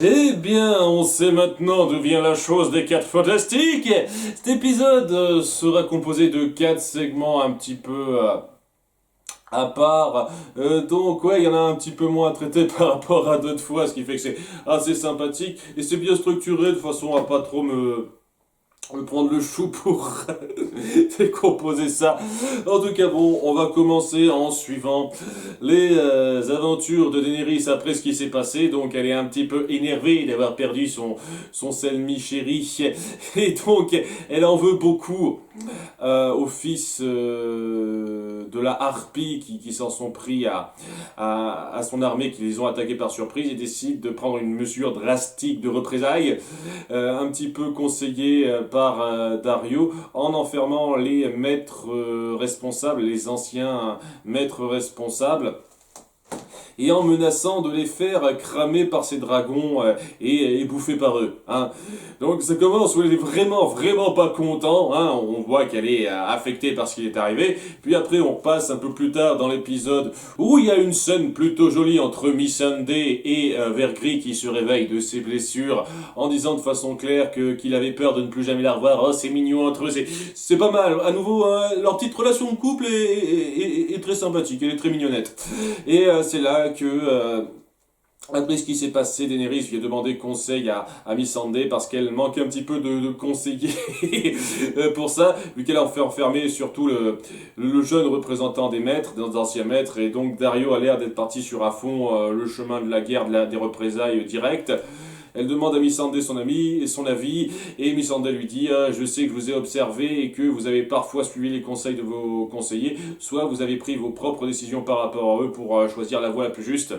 Eh bien, on sait maintenant d'où vient la chose des 4 fantastiques. Cet épisode sera composé de 4 segments un petit peu à part. Donc ouais, il y en a un petit peu moins à traiter par rapport à d'autres fois, ce qui fait que c'est assez sympathique. Et c'est bien structuré de façon à pas trop me prendre le chou pour décomposer ça. En tout cas, bon, on va commencer en suivant les aventures de Daenerys après ce qui s'est passé. Donc, elle est un petit peu énervée d'avoir perdu son Selmy chéri. Et donc, elle en veut beaucoup au fils de la harpie qui s'en sont pris à son armée, qui les ont attaqués par surprise, et décide de prendre une mesure drastique de représailles, un petit peu conseillée par Dario, en enfermant les maîtres responsables, les anciens maîtres responsables, et en menaçant de les faire cramer par ces dragons et bouffer par eux. Hein. Donc ça commence où elle est vraiment pas content. Hein. On voit qu'elle est affectée par ce qui est arrivé. Puis après on passe un peu plus tard dans l'épisode où il y a une scène plutôt jolie entre Missandei et Vergris qui se réveille de ses blessures en disant de façon claire qu'il avait peur de ne plus jamais la revoir. Oh, c'est mignon entre eux, c'est pas mal. À nouveau, hein, leur petite relation de couple est très sympathique, elle est très mignonnette. Et c'est là que après ce qui s'est passé, Daenerys lui a demandé conseil à Missandei parce qu'elle manquait un petit peu de conseillers pour ça, vu qu'elle a fait enfermer surtout le jeune représentant des maîtres, des anciens maîtres, et donc Dario a l'air d'être parti sur à fond le chemin de la guerre, des représailles directes. Elle demande à Missandei son avis, et Missandei lui dit je sais que je vous ai observé et que vous avez parfois suivi les conseils de vos conseillers, soit vous avez pris vos propres décisions par rapport à eux pour choisir la voie la plus juste.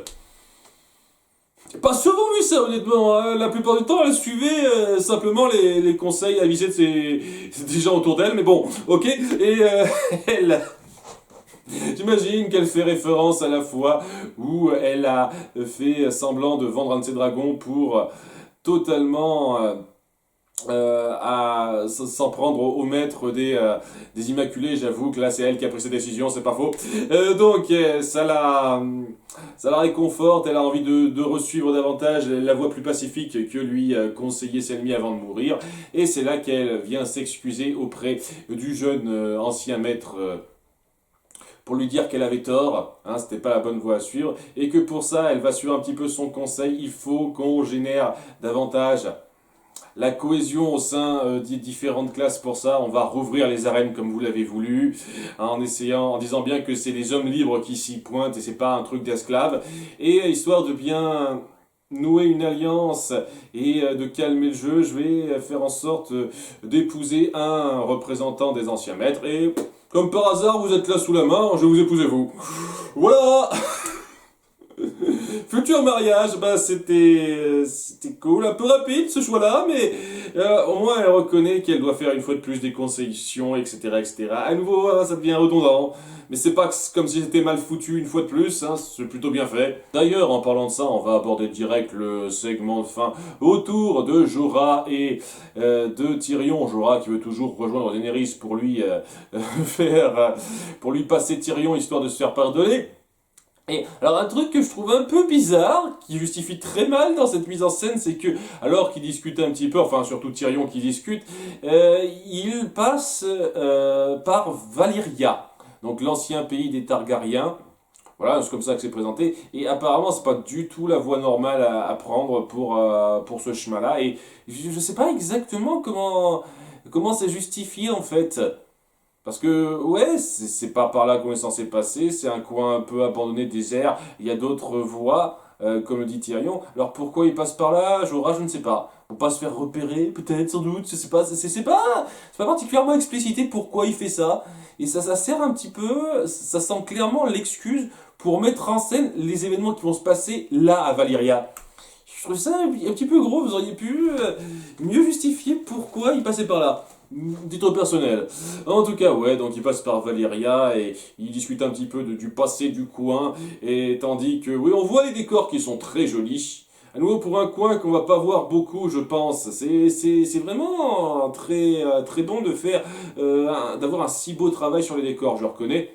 J'ai pas souvent vu ça, honnêtement. Hein. La plupart du temps, elle suivait simplement les conseils avisés des gens autour d'elle, mais bon, ok. Et elle... J'imagine qu'elle fait référence à la fois où elle a fait semblant de vendre un de ses dragons pour totalement à s'en prendre au maître des Immaculés. J'avoue que là c'est elle qui a pris cette décision, c'est pas faux. Donc ça la réconforte, elle a envie de resuivre davantage la voie plus pacifique que lui conseillait Selmy avant de mourir, et c'est là qu'elle vient s'excuser auprès du jeune ancien maître pour lui dire qu'elle avait tort, hein, c'était pas la bonne voie à suivre, et que pour ça elle va suivre un petit peu son conseil. Il faut qu'on génère davantage la cohésion au sein des différentes classes. Pour ça, on va rouvrir les arènes comme vous l'avez voulu, hein, en disant bien que c'est les hommes libres qui s'y pointent et c'est pas un truc d'esclaves. Et histoire de bien nouer une alliance et de calmer le jeu, je vais faire en sorte d'épouser un représentant des anciens maîtres. Et comme par hasard, vous êtes là sous la main, je vais vous épouser vous. Voilà. Futur mariage, bah c'était cool, un peu rapide ce choix-là, mais au moins elle reconnaît qu'elle doit faire une fois de plus des concessions, etc., etc. À nouveau, hein, ça devient redondant, mais c'est pas comme si c'était mal foutu une fois de plus, hein, c'est plutôt bien fait. D'ailleurs, en parlant de ça, on va aborder direct le segment de fin autour de Jorah et de Tyrion. Jorah qui veut toujours rejoindre Daenerys pour lui pour lui passer Tyrion histoire de se faire pardonner. Et alors un truc que je trouve un peu bizarre, qui justifie très mal dans cette mise en scène, c'est que alors qu'ils discutent un petit peu, enfin surtout Tyrion qui discute, il passe par Valyria, donc l'ancien pays des Targaryens. Voilà, c'est comme ça que c'est présenté. Et apparemment, c'est pas du tout la voie normale à prendre pour ce chemin-là. Et je sais pas exactement comment c'est justifié en fait. Parce que, ouais, c'est pas par là qu'on est censé passer, c'est un coin un peu abandonné, désert, il y a d'autres voies, comme le dit Tyrion. Alors pourquoi il passe par là, Jorah, je ne sais pas. Pour pas se faire repérer, peut-être, sans doute, je sais pas, c'est pas particulièrement explicité pourquoi il fait ça. Et ça sert un petit peu, ça sent clairement l'excuse pour mettre en scène les événements qui vont se passer là, à Valyria. Je trouve ça un petit peu gros, vous auriez pu mieux justifier pourquoi il passait par là. Titre personnel. En tout cas, ouais, donc il passe par Valyria et il discute un petit peu du passé du coin, et tandis que, oui, on voit les décors qui sont très jolis. À nouveau pour un coin qu'on va pas voir beaucoup, je pense. C'est vraiment très bon de faire, d'avoir un si beau travail sur les décors, je le reconnais.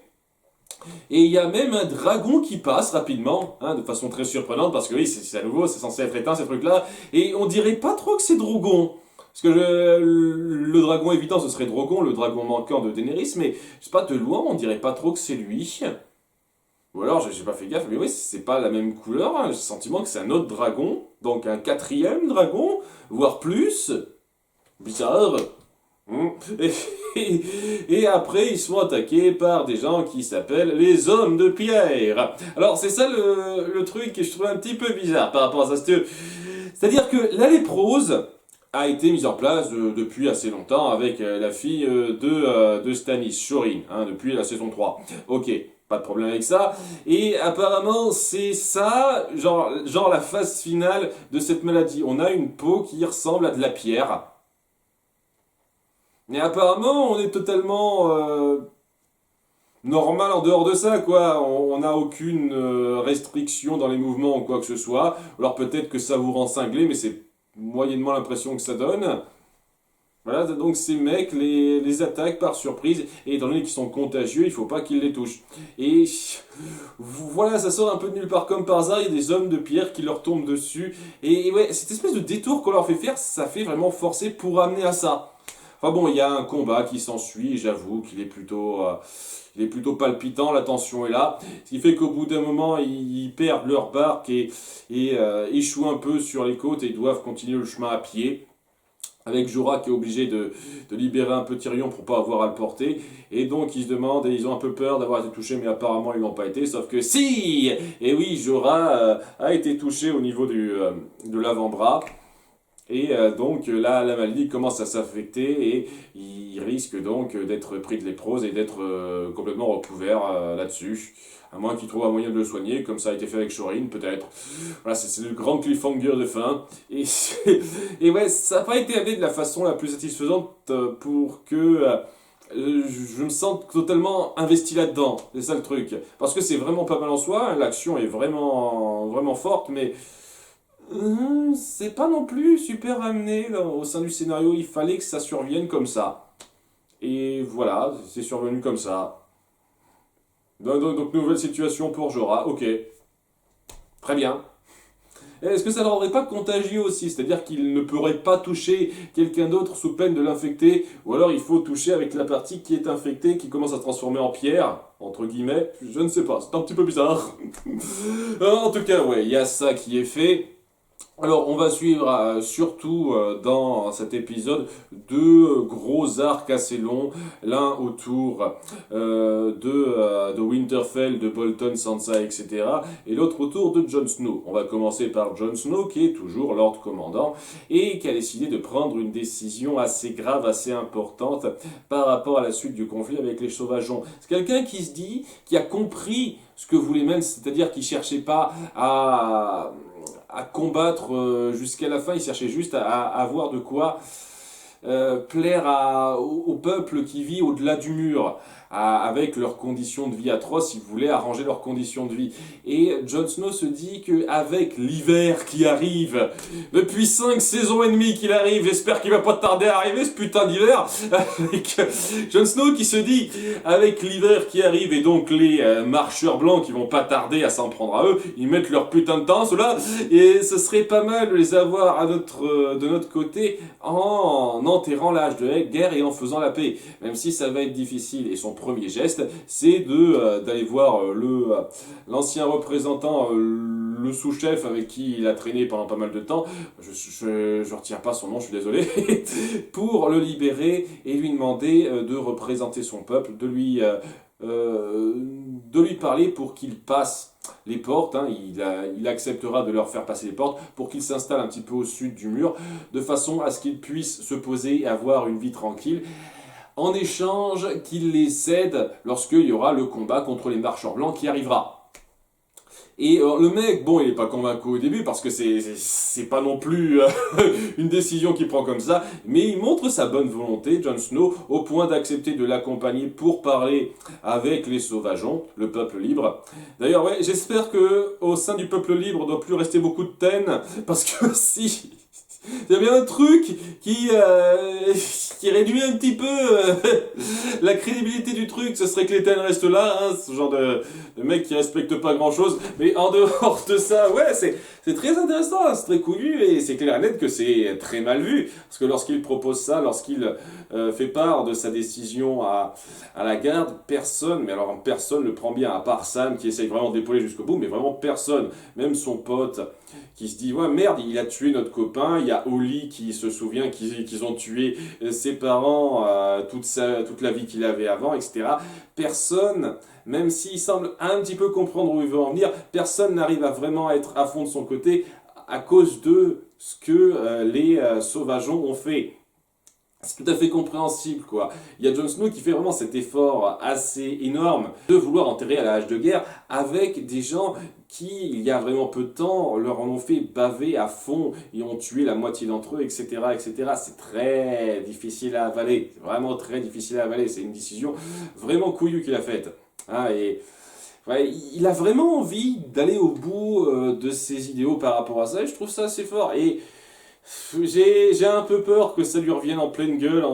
Et il y a même un dragon qui passe rapidement, hein, de façon très surprenante, parce que oui, c'est à nouveau, c'est censé être éteint ces trucs-là, et on dirait pas trop que c'est Drogon. Parce que le dragon évident, ce serait Drogon, le dragon manquant de Daenerys, mais je sais pas, de loin, on dirait pas trop que c'est lui. Ou alors, j'ai pas fait gaffe, mais oui, c'est pas la même couleur, hein, j'ai le sentiment que c'est un autre dragon, donc un quatrième dragon, voire plus. Bizarre. Hmm. Et après, ils sont attaqués par des gens qui s'appellent les hommes de pierre. Alors, c'est ça le truc que je trouve un petit peu bizarre par rapport à ça. C'est-à-dire que la léprose a été mise en place depuis assez longtemps avec la fille de Stannis, Shorin, hein, depuis la saison 3. Ok, pas de problème avec ça. Et apparemment, c'est ça, genre la phase finale de cette maladie. On a une peau qui ressemble à de la pierre. Mais apparemment, on est totalement normal en dehors de ça, quoi. On n'a aucune restriction dans les mouvements ou quoi que ce soit. Alors peut-être que ça vous rend cinglé, mais c'est moyennement l'impression que ça donne. Voilà, donc ces mecs les attaquent par surprise, et étant donné qu'ils sont contagieux, il faut pas qu'ils les touchent. Et voilà, ça sort un peu de nulle part comme par hasard, il y a des hommes de pierre qui leur tombent dessus. Et ouais, cette espèce de détour qu'on leur fait faire, ça fait vraiment forcer pour amener à ça. Enfin bon, il y a un combat qui s'ensuit, et j'avoue qu'il est plutôt palpitant, la tension est là. Ce qui fait qu'au bout d'un moment, ils perdent leur barque et échouent un peu sur les côtes et ils doivent continuer le chemin à pied. Avec Jorah qui est obligé de libérer un peu Tyrion pour pas avoir à le porter. Et donc ils se demandent et ils ont un peu peur d'avoir été touchés, mais apparemment ils l'ont pas été. Sauf que si. Et oui, Jorah a été touché au niveau de l'avant-bras. Et donc là, la maladie commence à s'affecter et il risque donc d'être pris de léprose et d'être complètement recouvert là-dessus. À moins qu'il trouve un moyen de le soigner, comme ça a été fait avec Shorin, peut-être. Voilà, c'est le grand cliffhanger de fin. Et ouais, ça n'a pas été amené de la façon la plus satisfaisante pour que je me sente totalement investi là-dedans. C'est ça le truc. Parce que c'est vraiment pas mal en soi, hein, l'action est vraiment, vraiment forte, mais c'est pas non plus super amené là, au sein du scénario. Il fallait que ça survienne comme ça. Et voilà, c'est survenu comme ça. Donc, nouvelle situation pour Jorah. Ok, très bien. Est-ce que ça ne rendrait pas contagieux aussi? C'est-à-dire qu'il ne pourrait pas toucher quelqu'un d'autre sous peine de l'infecter? Ou alors il faut toucher avec la partie qui est infectée, qui commence à se transformer en pierre, entre guillemets? Je ne sais pas, c'est un petit peu bizarre. En tout cas, ouais, il y a ça qui est fait. Alors, on va suivre surtout dans cet épisode deux gros arcs assez longs, l'un autour de Winterfell, de Bolton, Sansa, etc., et l'autre autour de Jon Snow. On va commencer par Jon Snow, qui est toujours Lord Commandant, et qui a décidé de prendre une décision assez grave, assez importante, par rapport à la suite du conflit avec les Sauvageons. C'est quelqu'un qui se dit, qui a compris ce que voulait même, c'est-à-dire qui cherchait pas à combattre jusqu'à la fin, il cherchait juste à avoir de quoi plaire au peuple qui vit au-delà du mur, avec leurs conditions de vie atroces, ils voulaient arranger leurs conditions de vie. Et Jon Snow se dit qu'avec l'hiver qui arrive, depuis 5 saisons et demie qu'il arrive, j'espère qu'il va pas tarder à arriver ce putain d'hiver, avec Jon Snow qui se dit, avec l'hiver qui arrive et donc les marcheurs blancs qui vont pas tarder à s'en prendre à eux, ils mettent leur putain de temps, ceux-là, et ce serait pas mal de les avoir à de notre côté en enterrant l'âge de guerre et en faisant la paix, même si ça va être difficile. Et son premier geste, c'est d'aller voir l'ancien représentant, le sous-chef avec qui il a traîné pendant pas mal de temps, je retiens pas son nom, je suis désolé, pour le libérer et lui demander de représenter son peuple, de lui parler pour qu'il passe les portes, hein, il acceptera de leur faire passer les portes pour qu'ils s'installent un petit peu au sud du mur, de façon à ce qu'ils puissent se poser et avoir une vie tranquille, en échange qu'il les cède lorsqu'il y aura le combat contre les marchands blancs qui arrivera. Et le mec, bon, il est pas convaincu au début parce que c'est pas non plus une décision qu'il prend comme ça, mais il montre sa bonne volonté, Jon Snow, au point d'accepter de l'accompagner pour parler avec les Sauvageons, le peuple libre. D'ailleurs, ouais, j'espère que au sein du peuple libre, il ne doit plus rester beaucoup de haine, parce que Il y a bien un truc qui, qui réduit un petit peu la crédibilité du truc. Ce serait que l'État reste là, hein, ce genre de mec qui respecte pas grand-chose. Mais en dehors de ça, ouais, c'est très intéressant, hein, c'est très couillu, et c'est clair et net que c'est très mal vu. Parce que lorsqu'il propose ça, lorsqu'il fait part de sa décision à la garde, personne, mais alors personne le prend bien, à part Sam qui essaye vraiment d'épauler jusqu'au bout, mais vraiment personne. Même son pote qui se dit ouais merde, il a tué notre copain. Il y a Holly qui se souvient qu'ils ont tué ses parents toute la vie qu'il avait avant, etc. Personne, même s'il semble un petit peu comprendre où il veut en venir, personne n'arrive à vraiment être à fond de son côté à cause de ce que les sauvageons ont fait. C'est tout à fait compréhensible, quoi. Il y a Jon Snow qui fait vraiment cet effort assez énorme de vouloir enterrer à la hache de guerre avec des gens qui, il y a vraiment peu de temps, leur en ont fait baver à fond et ont tué la moitié d'entre eux, etc., etc. C'est très difficile à avaler. C'est vraiment très difficile à avaler. C'est une décision vraiment couillue qu'il a faite. Hein, et ouais, il a vraiment envie d'aller au bout de ses idéaux par rapport à ça, et je trouve ça assez fort. Et j'ai un peu peur que ça lui revienne en pleine gueule,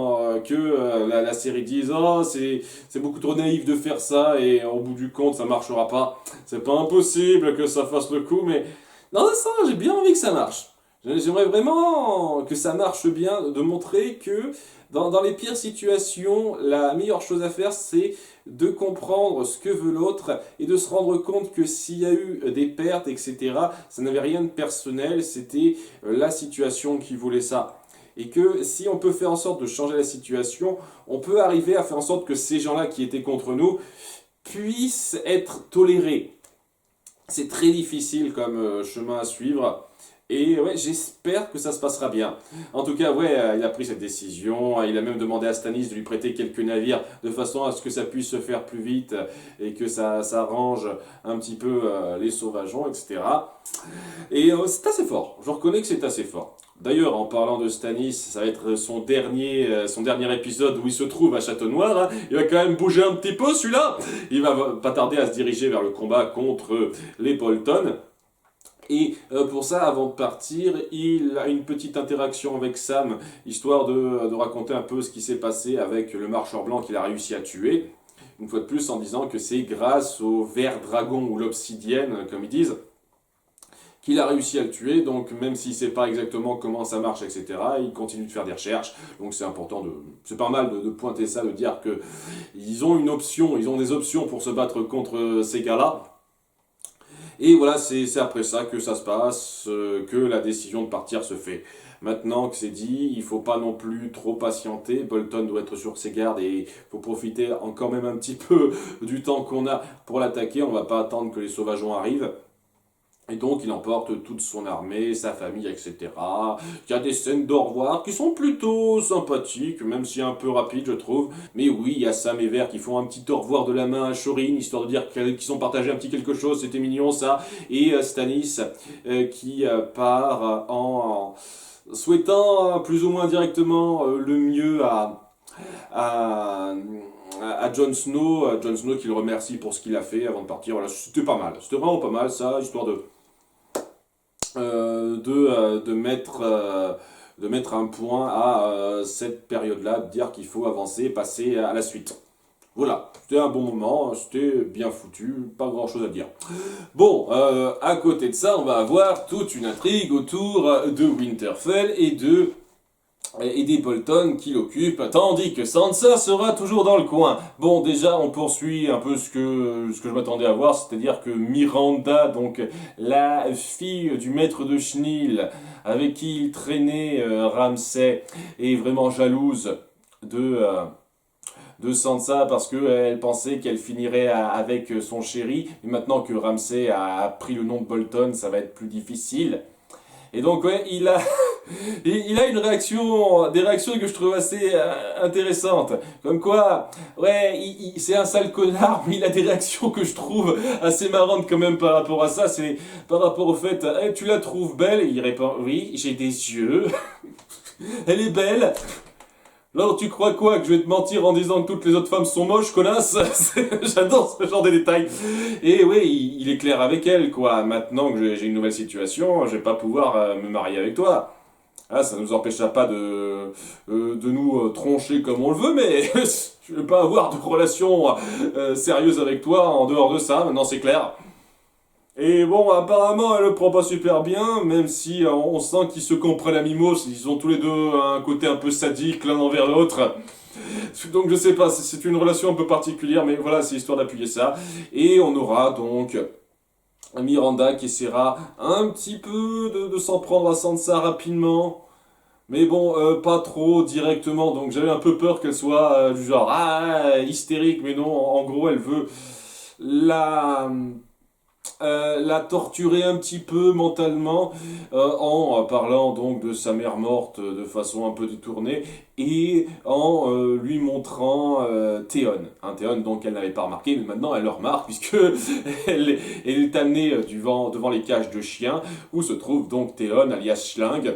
que la série dise oh c'est beaucoup trop naïf de faire ça et au bout du compte ça marchera pas. C'est pas impossible que ça fasse le coup, mais dans le sens j'ai bien envie que ça marche. J'aimerais vraiment que ça marche bien, de montrer que dans les pires situations, la meilleure chose à faire, c'est de comprendre ce que veut l'autre et de se rendre compte que s'il y a eu des pertes, etc., ça n'avait rien de personnel, c'était la situation qui voulait ça. Et que si on peut faire en sorte de changer la situation, on peut arriver à faire en sorte que ces gens-là qui étaient contre nous puissent être tolérés. C'est très difficile comme chemin à suivre. Et ouais, j'espère que ça se passera bien. En tout cas, ouais, il a pris cette décision. Il a même demandé à Stannis de lui prêter quelques navires de façon à ce que ça puisse se faire plus vite et que ça arrange un petit peu les sauvageons, etc. Et c'est assez fort. Je reconnais que c'est assez fort. D'ailleurs, en parlant de Stannis, ça va être son dernier épisode où il se trouve à Château Noir. Hein. Il va quand même bouger un petit peu, celui-là. Il va pas tarder à se diriger vers le combat contre les Bolton. Et pour ça, avant de partir, il a une petite interaction avec Sam, histoire de raconter un peu ce qui s'est passé avec le marcheur blanc qu'il a réussi à tuer. Une fois de plus, en disant que c'est grâce au ver dragon ou l'obsidienne, comme ils disent, qu'il a réussi à le tuer. Donc même s'il ne sait pas exactement comment ça marche, etc., il continue de faire des recherches. Donc c'est important c'est pas mal de pointer ça, de dire que ils ont une option, ils ont des options pour se battre contre ces gars-là. Et voilà, c'est après ça que ça se passe, que la décision de partir se fait. Maintenant que c'est dit, il faut pas non plus trop patienter. Bolton doit être sur ses gardes et il faut profiter encore même un petit peu du temps qu'on a pour l'attaquer. On va pas attendre que les sauvageons arrivent. Et donc il emporte toute son armée, sa famille, etc. Il y a des scènes d'au revoir qui sont plutôt sympathiques, même si un peu rapides je trouve. Mais oui, il y a Sam et Ver qui font un petit au revoir de la main à Shorin, histoire de dire qu'ils ont partagé un petit quelque chose, c'était mignon ça. Et Stannis qui part en souhaitant plus ou moins directement le mieux à Jon Snow, qui le remercie pour ce qu'il a fait avant de partir. Voilà, c'était pas mal, c'était vraiment pas mal ça, histoire de mettre un point à cette période-là, de dire qu'il faut avancer, passer à la suite. Voilà, c'était un bon moment, c'était bien foutu, pas grand-chose à dire. Bon, à côté de ça, on va avoir toute une intrigue autour de Winterfell et des Bolton qui l'occupent, tandis que Sansa sera toujours dans le coin. Bon, déjà, on poursuit un peu ce que je m'attendais à voir, c'est-à-dire que Miranda, donc la fille du maître de Chenil, avec qui il traînait Ramsay, est vraiment jalouse de Sansa parce qu'elle pensait qu'elle finirait avec son chéri. Et maintenant que Ramsay a pris le nom de Bolton, ça va être plus difficile. Et donc, ouais, il a des réactions que je trouve assez intéressantes. Comme quoi, ouais, c'est un sale connard, mais il a des réactions que je trouve assez marrantes quand même par rapport à ça. C'est par rapport au fait, tu la trouves belle? Et il répond, oui, j'ai des yeux. Elle est belle. Alors tu crois quoi, que je vais te mentir en disant que toutes les autres femmes sont moches, connasse? J'adore ce genre de détails. Et oui, il est clair avec elle, quoi. Maintenant que j'ai une nouvelle situation, je vais pas pouvoir me marier avec toi. Ah, ça ne nous empêchera pas de nous troncher comme on le veut, mais je ne vais pas avoir de relation sérieuse avec toi en dehors de ça, maintenant c'est clair. Et bon, apparemment, elle le prend pas super bien, même si on sent qu'ils se comprennent à mimos, ils ont tous les deux un côté un peu sadique l'un envers l'autre. Donc je sais pas, c'est une relation un peu particulière, mais voilà, c'est histoire d'appuyer ça. Et on aura donc Miranda qui essaiera un petit peu de s'en prendre à Sansa rapidement. Mais bon, pas trop directement, donc j'avais un peu peur qu'elle soit du genre hystérique, mais non, en gros elle veut la, la torturer un petit peu mentalement en parlant donc de sa mère morte de façon un peu détournée et en lui montrant Théon. Théon donc elle n'avait pas remarqué, mais maintenant elle le remarque puisque elle est amenée devant les cages de chiens où se trouve donc Théon alias Schling.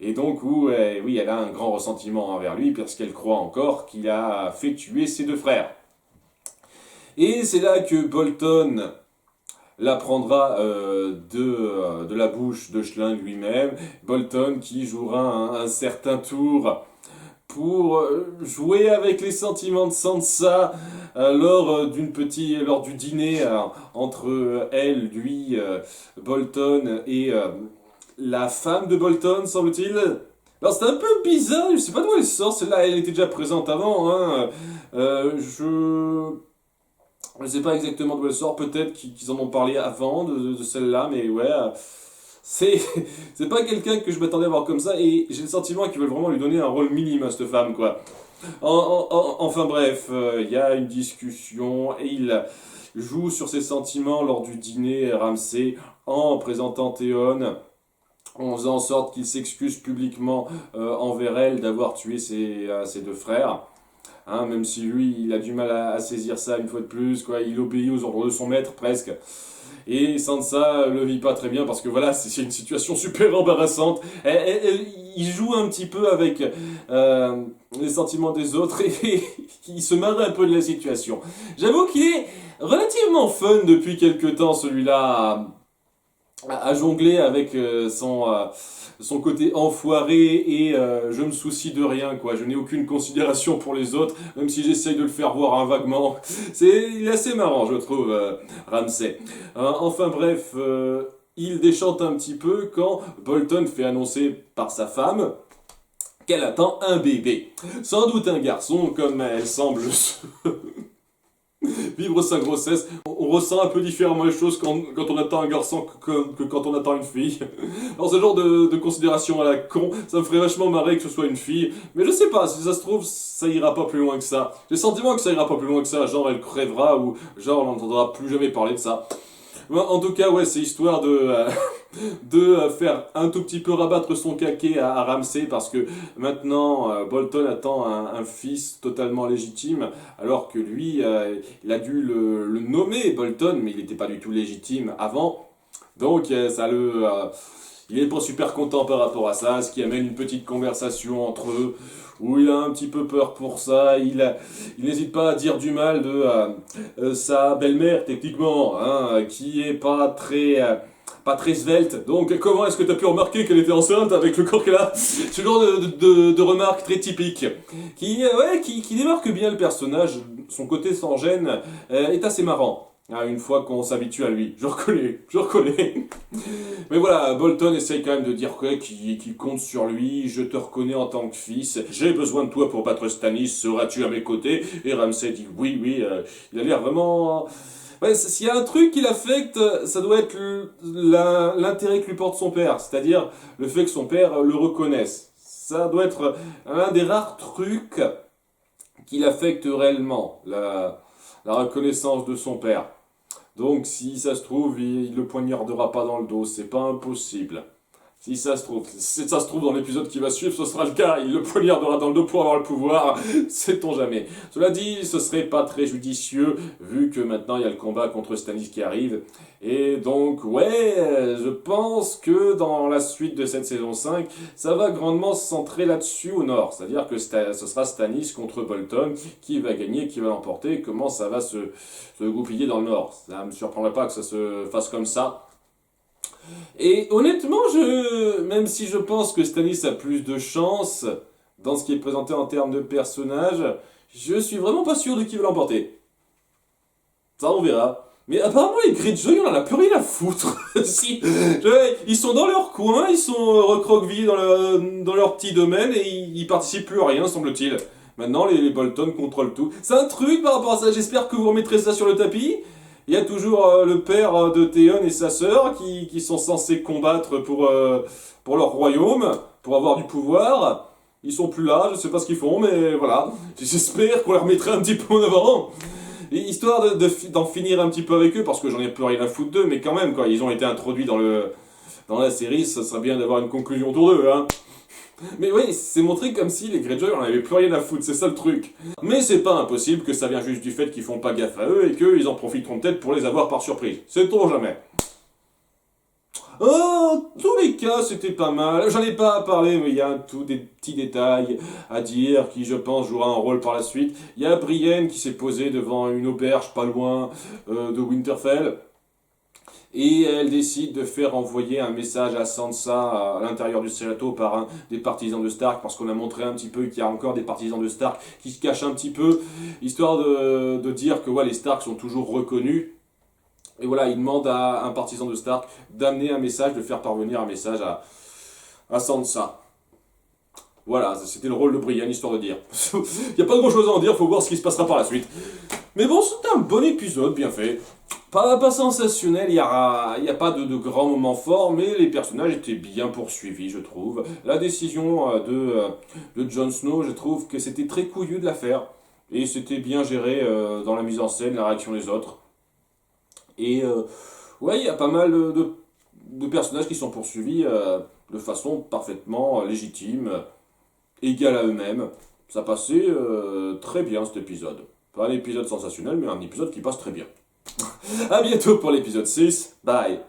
Et donc, où, oui, elle a un grand ressentiment envers lui, parce qu'elle croit encore qu'il a fait tuer ses deux frères. Et c'est là que Bolton l'apprendra de la bouche de Schling lui-même. Bolton qui jouera un certain tour pour jouer avec les sentiments de Sansa lors du dîner entre elle, lui, Bolton et la femme de Bolton, semble-t-il. Alors c'est un peu bizarre, je sais pas d'où elle sort, celle-là elle était déjà présente avant, hein. Je sais pas exactement d'où elle sort, peut-être qu'ils en ont parlé avant de celle-là, mais ouais, c'est c'est pas quelqu'un que je m'attendais à voir comme ça, et j'ai le sentiment qu'ils veulent vraiment lui donner un rôle minime à cette femme, quoi. Enfin bref, il y a une discussion, et il joue sur ses sentiments lors du dîner Ramsay, en présentant Théon, en faisant en sorte qu'il s'excuse publiquement envers elle d'avoir tué ses deux frères. Hein, même si lui, il a du mal à saisir ça une fois de plus, quoi. Il obéit aux ordres de son maître, presque. Et Sansa le vit pas très bien parce que voilà, c'est une situation super embarrassante. Il joue un petit peu avec les sentiments des autres et il se marre un peu de la situation. J'avoue qu'il est relativement fun depuis quelques temps, celui-là, à jongler avec son côté enfoiré et je me soucie de rien, quoi. Je n'ai aucune considération pour les autres, même si j'essaye de le faire voir vaguement. Il est assez marrant, je trouve, Ramsay. Enfin bref, il déchante un petit peu quand Bolton fait annoncer par sa femme qu'elle attend un bébé. Sans doute un garçon, comme elle semble vivre sa grossesse. On ressent un peu différemment les choses quand on attend un garçon que quand on attend une fille. Alors ce genre de considération à la con, ça me ferait vachement marrer que ce soit une fille. Mais je sais pas, si ça se trouve, ça ira pas plus loin que ça. J'ai le sentiment que ça ira pas plus loin que ça. Genre elle crèvera ou genre on n'entendra plus jamais parler de ça. En tout cas, ouais, c'est histoire de faire un tout petit peu rabattre son caquet à Ramsay parce que maintenant Bolton attend un fils totalement légitime alors que lui, il a dû le nommer Bolton, mais il n'était pas du tout légitime avant. Donc il est pas super content par rapport à ça, ce qui amène une petite conversation entre eux où il a un petit peu peur pour ça, il n'hésite pas à dire du mal de sa belle-mère, techniquement, hein, qui est pas très svelte. Donc, comment est-ce que tu as pu remarquer qu'elle était enceinte avec le corps qu'elle a? Ce genre de remarque très typique, qui démarque bien le personnage, son côté sans gêne est assez marrant. Une fois qu'on s'habitue à lui, je reconnais. Mais voilà, Bolton essaye quand même de dire qu'il compte sur lui, je te reconnais en tant que fils, j'ai besoin de toi pour battre Stannis, seras-tu à mes côtés? Et Ramsay dit oui, il a l'air vraiment... Ouais, s'il y a un truc qui l'affecte, ça doit être l'intérêt que lui porte son père, c'est-à-dire le fait que son père le reconnaisse. Ça doit être un des rares trucs qui l'affecte réellement, la reconnaissance de son père. Donc, si ça se trouve, il le poignardera pas dans le dos, c'est pas impossible. Si ça se trouve dans l'épisode qui va suivre, ce sera le cas, il le poignardera dans le dos pour avoir le pouvoir, sait-on jamais. Cela dit, ce serait pas très judicieux, vu que maintenant il y a le combat contre Stannis qui arrive. Et donc, ouais, je pense que dans la suite de cette saison 5, ça va grandement se centrer là-dessus au nord. C'est-à-dire que ce sera Stannis contre Bolton, qui va gagner, qui va l'emporter, comment ça va se goupiller dans le nord. Ça me surprendrait pas que ça se fasse comme ça. Et honnêtement, même si je pense que Stannis a plus de chance dans ce qui est présenté en termes de personnage, je suis vraiment pas sûr de qui va l'emporter. Ça, on verra. Mais apparemment, les Greyjoy, on en a plus rien à foutre. Si, ils sont dans leur coin, ils sont recroquevillés dans leur petit domaine et ils participent plus à rien, semble-t-il. Maintenant, les Bolton contrôlent tout. C'est un truc par rapport à ça, j'espère que vous remettrez ça sur le tapis. Il y a toujours le père de Theon et sa sœur qui sont censés combattre pour leur royaume, pour avoir du pouvoir. Ils sont plus là, je sais pas ce qu'ils font, mais voilà. J'espère qu'on les remettrait un petit peu en avant. Et histoire d'en finir un petit peu avec eux, parce que j'en ai plus rien à foutre d'eux, mais quand même, quoi, ils ont été introduits dans la série, ça serait bien d'avoir une conclusion autour d'eux, hein. Mais oui, c'est montré comme si les Greyjoy on avait plus rien à foutre, c'est ça le truc. Mais c'est pas impossible que ça vient juste du fait qu'ils font pas gaffe à eux et qu'ils en profiteront peut-être pour les avoir par surprise. Sait-on jamais. Oh, tous les cas, c'était pas mal. J'en ai pas à parler, mais il y a tout des petits détails à dire qui, je pense, jouera un rôle par la suite. Il y a Brienne qui s'est posée devant une auberge pas loin de Winterfell. Et elle décide de faire envoyer un message à Sansa à l'intérieur du château par un des partisans de Stark, parce qu'on a montré un petit peu qu'il y a encore des partisans de Stark qui se cachent un petit peu, histoire de dire que ouais, les Stark sont toujours reconnus. Et voilà, il demande à un partisan de Stark d'amener un message, de faire parvenir un message à Sansa. Voilà, c'était le rôle de Brienne, histoire de dire. Il n'y a pas grand chose à en dire, faut voir ce qui se passera par la suite. Mais bon, c'était un bon épisode, bien fait. Pas sensationnel, il n'y a pas de grands moments forts, mais les personnages étaient bien poursuivis, je trouve. La décision de Jon Snow, je trouve que c'était très couillu de la faire. Et c'était bien géré dans la mise en scène, la réaction des autres. Et ouais, il y a pas mal de personnages qui sont poursuivis de façon parfaitement légitime, égale à eux-mêmes. Ça passait très bien cet épisode. Pas un épisode sensationnel, mais un épisode qui passe très bien. A bientôt pour l'épisode 6. Bye.